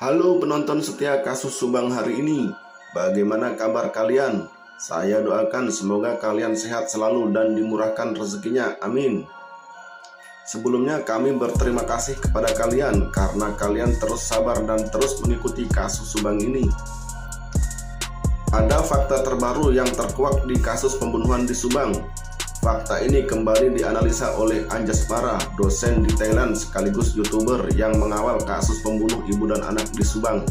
Halo penonton setia kasus Subang hari ini, bagaimana kabar kalian? Saya doakan semoga kalian sehat selalu dan dimurahkan rezekinya, amin. Sebelumnya kami berterima kasih kepada kalian karena kalian terus sabar dan terus mengikuti kasus Subang ini. Ada fakta terbaru yang terkuak di kasus pembunuhan di Subang. Fakta ini kembali dianalisa oleh Anjas Mara, dosen di Thailand sekaligus YouTuber yang mengawal kasus pembunuh ibu dan anak di Subang.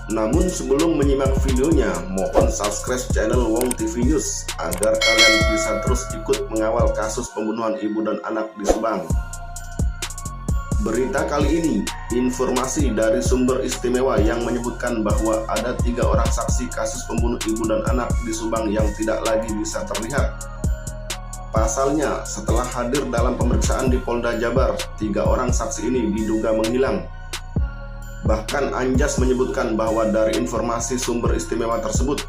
Namun sebelum menyimak videonya, mohon subscribe channel Wong TV News agar kalian bisa terus ikut mengawal kasus pembunuhan ibu dan anak di Subang. Berita kali ini, informasi dari sumber istimewa yang menyebutkan bahwa ada 3 orang saksi kasus pembunuh ibu dan anak di Subang yang tidak lagi bisa terlihat. Pasalnya, setelah hadir dalam pemeriksaan di Polda Jabar, 3 orang saksi ini diduga menghilang. Bahkan Anjas menyebutkan bahwa dari informasi sumber istimewa tersebut,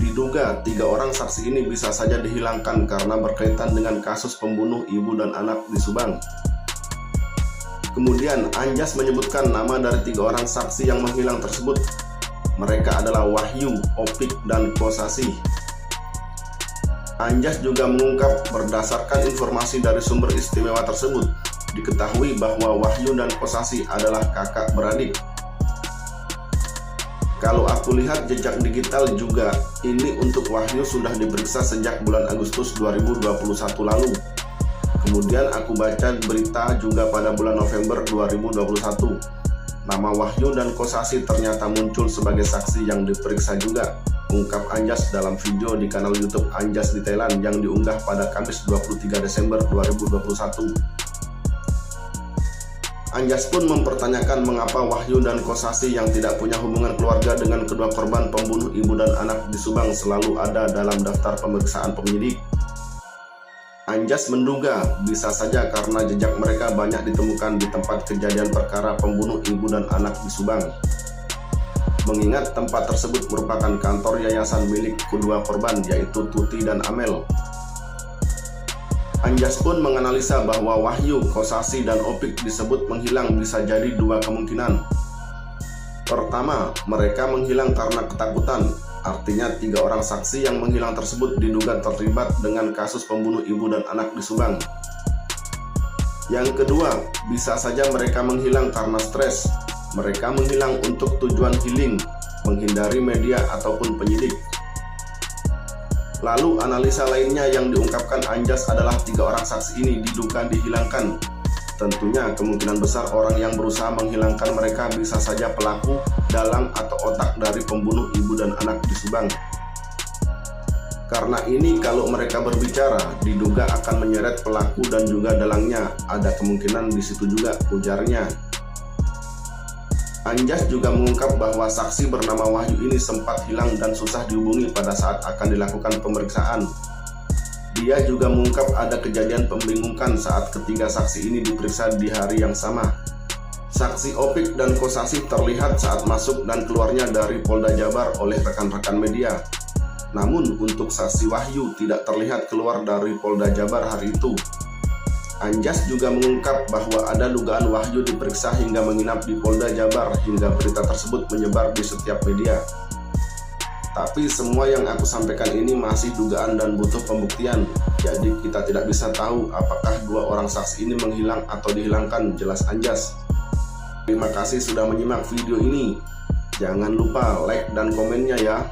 diduga 3 orang saksi ini bisa saja dihilangkan karena berkaitan dengan kasus pembunuh ibu dan anak di Subang. Kemudian Anjas menyebutkan nama dari 3 orang saksi yang menghilang tersebut. Mereka adalah Wahyu, Opik, dan Kosasih. Anjas juga mengungkap berdasarkan informasi dari sumber istimewa tersebut, diketahui bahwa Wahyu dan Kosasih adalah kakak beradik. Kalau aku lihat jejak digital juga, ini untuk Wahyu sudah diperiksa sejak bulan Agustus 2021 lalu. Kemudian aku baca berita juga pada bulan November 2021. Nama Wahyu dan Kosasih ternyata muncul sebagai saksi yang diperiksa juga, ungkap Anjas dalam video di kanal YouTube Anjas di Thailand yang diunggah pada Kamis 23 Desember 2021. Anjas pun mempertanyakan mengapa Wahyu dan Kosasih yang tidak punya hubungan keluarga dengan kedua korban pembunuh ibu dan anak di Subang selalu ada dalam daftar pemeriksaan penyidik. Anjas menduga bisa saja karena jejak mereka banyak ditemukan di tempat kejadian perkara pembunuh ibu dan anak di Subang. Mengingat tempat tersebut merupakan kantor yayasan milik kedua korban yaitu Tuti dan Amel. Anjas pun menganalisa bahwa Wahyu, Kosasih, dan Opik disebut menghilang bisa jadi 2 kemungkinan. Pertama, mereka menghilang karena ketakutan. Artinya 3 orang saksi yang menghilang tersebut diduga terlibat dengan kasus pembunuh ibu dan anak di Subang. Yang kedua, bisa saja mereka menghilang karena stres. Mereka menghilang untuk tujuan healing, menghindari media ataupun penyidik. Lalu analisa lainnya yang diungkapkan Anjas adalah 3 orang saksi ini diduga dihilangkan. Tentunya kemungkinan besar orang yang berusaha menghilangkan mereka bisa saja pelaku, dalang, atau otak dari pembunuh ibu dan anak di Subang. Karena ini kalau mereka berbicara, diduga akan menyeret pelaku dan juga dalangnya. Ada kemungkinan di situ juga, ujarnya. Anjas juga mengungkap bahwa saksi bernama Wahyu ini sempat hilang dan susah dihubungi pada saat akan dilakukan pemeriksaan. Dia juga mengungkap ada kejadian membingungkan saat ketiga saksi ini diperiksa di hari yang sama. Saksi Opik dan Kosasih terlihat saat masuk dan keluarnya dari Polda Jabar oleh rekan-rekan media. Namun untuk saksi Wahyu tidak terlihat keluar dari Polda Jabar hari itu. Anjas juga mengungkap bahwa ada dugaan Wahyu diperiksa hingga menginap di Polda Jabar hingga berita tersebut menyebar di setiap media. Tapi semua yang aku sampaikan ini masih dugaan dan butuh pembuktian. Jadi kita tidak bisa tahu apakah 2 orang saksi ini menghilang atau dihilangkan, jelas Anjas. Terima kasih sudah menyimak video ini. Jangan lupa like dan komennya ya.